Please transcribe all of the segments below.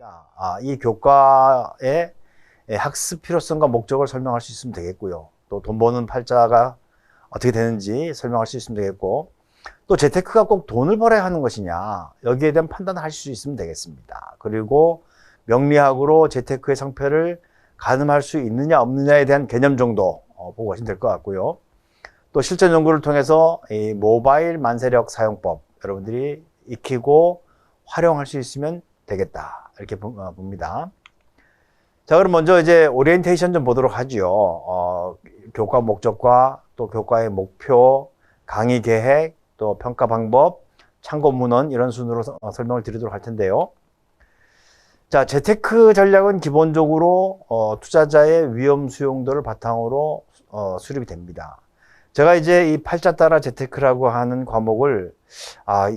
되겠습니다. 이 교과의 학습 필요성과 목적을 설명할 수 있으면 되겠고요. 또 돈 버는 팔자가 어떻게 되는지 설명할 수 있으면 되겠고, 또 재테크가 꼭 돈을 벌어야 하는 것이냐, 여기에 대한 판단을 하실 수 있으면 되겠습니다. 그리고 명리학으로 재테크의 성패를 가늠할 수 있느냐 없느냐에 대한 개념 정도 보고 가시면 될 것 같고요. 또 실전 연구를 통해서 이 모바일 만세력 사용법 여러분들이 익히고 활용할 수 있으면 되겠다, 이렇게 봅니다. 자, 그럼 먼저 이제 오리엔테이션 좀 보도록 하죠. 교과 목적과 또 교과의 목표, 강의 계획, 또 평가 방법, 참고 문헌, 이런 순으로 설명을 드리도록 할 텐데요. 자, 재테크 전략은 기본적으로 투자자의 위험 수용도를 바탕으로 수립이 됩니다. 제가 이제 이 팔자 따라 재테크라고 하는 과목을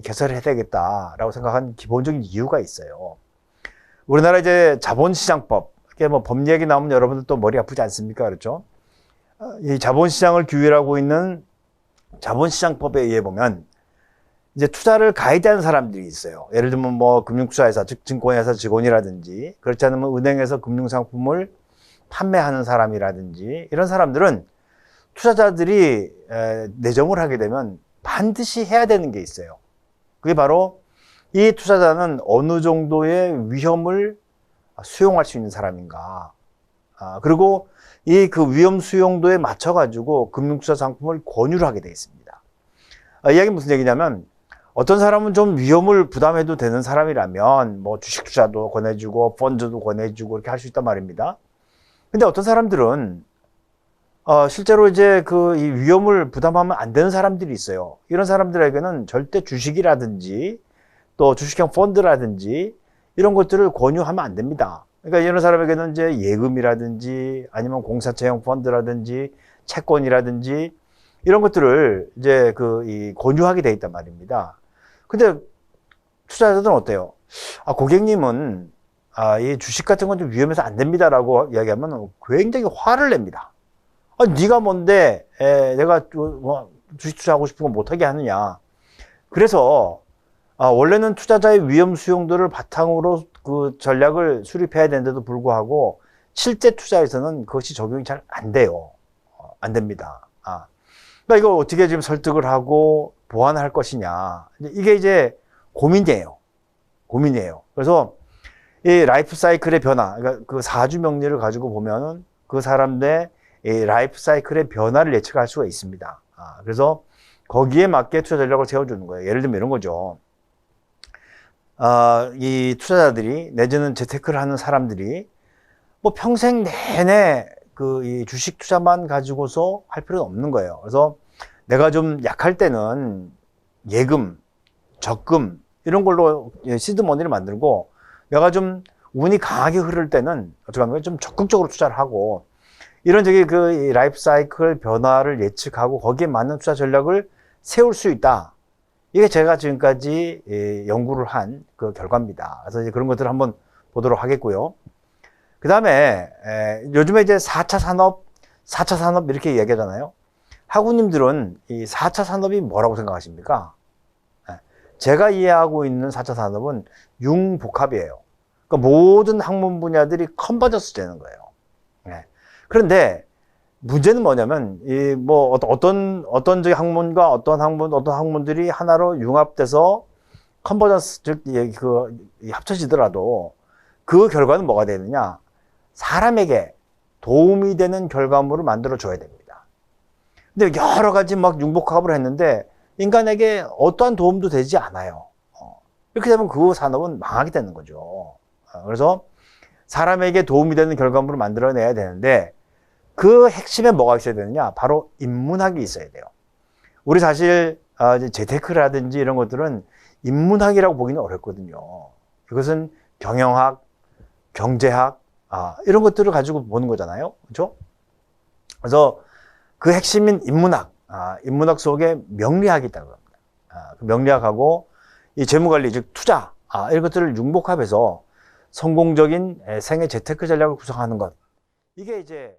개설해야 되겠다라고 생각한 기본적인 이유가 있어요. 우리나라 이제 자본시장법, 이게 뭐 법 얘기 나오면 여러분들 또 머리 아프지 않습니까? 그렇죠? 이 자본시장을 규율하고 있는 자본시장법에 의해 보면 이제 투자를 가이드하는 사람들이 있어요. 예를 들면 뭐 금융투자회사, 즉 증권회사 직원이라든지, 그렇지 않으면 은행에서 금융상품을 판매하는 사람이라든지, 이런 사람들은 투자자들이 내정을 하게 되면 반드시 해야 되는 게 있어요. 그게 바로 이 투자자는 어느 정도의 위험을 수용할 수 있는 사람인가, 그리고 이 그 위험 수용도에 맞춰 가지고 금융투자 상품을 권유를 하게 되어 있습니다. 이야기는 무슨 얘기냐면, 어떤 사람은 좀 위험을 부담해도 되는 사람이라면 뭐 주식 투자도 권해주고 펀드도 권해주고 이렇게 할 수 있단 말입니다. 근데 어떤 사람들은 실제로 이제 이 위험을 부담하면 안 되는 사람들이 있어요. 이런 사람들에게는 절대 주식이라든지 또 주식형 펀드라든지 이런 것들을 권유하면 안 됩니다. 그러니까 이런 사람에게는 이제 예금이라든지 아니면 공사채형 펀드라든지 채권이라든지 이런 것들을 이제 권유하게 돼 있단 말입니다. 근데 투자자들은 어때요? 고객님은 이 주식 같은 건 좀 위험해서 안 됩니다라고 이야기하면 굉장히 화를 냅니다. 네가 뭔데 내가 주식 투자하고 싶은 거 못하게 하느냐. 그래서 원래는 투자자의 위험 수용도를 바탕으로 그 전략을 수립해야 되는데도 불구하고 실제 투자에서는 그것이 적용이 잘 안 돼요. 안 됩니다. 그러니까 이걸 어떻게 지금 설득을 하고 보완할 것이냐. 이게 이제 고민이에요. 그래서 이 라이프 사이클의 변화, 그러니까 그 4주 명리를 가지고 보면은 그 사람들의 이 라이프 사이클의 변화를 예측할 수가 있습니다. 그래서 거기에 맞게 투자 전략을 세워주는 거예요. 예를 들면 이런 거죠. 이 투자자들이 내지는 재테크를 하는 사람들이 뭐 평생 내내 이 주식 투자만 가지고서 할 필요는 없는 거예요. 그래서 내가 좀 약할 때는 예금, 적금 이런 걸로 시드머니를 만들고, 내가 좀 운이 강하게 흐를 때는 어떻게 하면 좀 적극적으로 투자를 하고, 이런 이 라이프 사이클 변화를 예측하고 거기에 맞는 투자 전략을 세울 수 있다. 이게 제가 지금까지 연구를 한 그 결과입니다. 그래서 이제 그런 것들을 한번 보도록 하겠고요. 그 다음에 요즘에 이제 4차 산업 이렇게 이야기하잖아요. 학우님들은 이 4차 산업이 뭐라고 생각하십니까? 제가 이해하고 있는 4차 산업은 융복합이에요. 그러니까 모든 학문 분야들이 컨버전스 되는 거예요. 그런데 문제는 뭐냐면 어떤 학문과 어떤 학문들이 하나로 융합돼서 컨버전스, 즉 합쳐지더라도 그 결과는 뭐가 되느냐? 사람에게 도움이 되는 결과물을 만들어 줘야 됩니다. 근데 여러 가지 막 융복합을 했는데 인간에게 어떠한 도움도 되지 않아요. 이렇게 되면 그 산업은 망하게 되는 거죠. 그래서 사람에게 도움이 되는 결과물을 만들어내야 되는데, 그 핵심에 뭐가 있어야 되느냐? 바로 인문학이 있어야 돼요. 우리 사실 재테크라든지 이런 것들은 인문학이라고 보기는 어렵거든요. 이것은 경영학, 경제학 이런 것들을 가지고 보는 거잖아요. 그렇죠? 그래서 그 핵심인 인문학, 인문학 속에 명리학이 있다고 합니다. 그 명리학하고 이 재무관리, 즉 투자 이런 것들을 융복합해서 성공적인 생애 재테크 전략을 구성하는 것, 이게 이제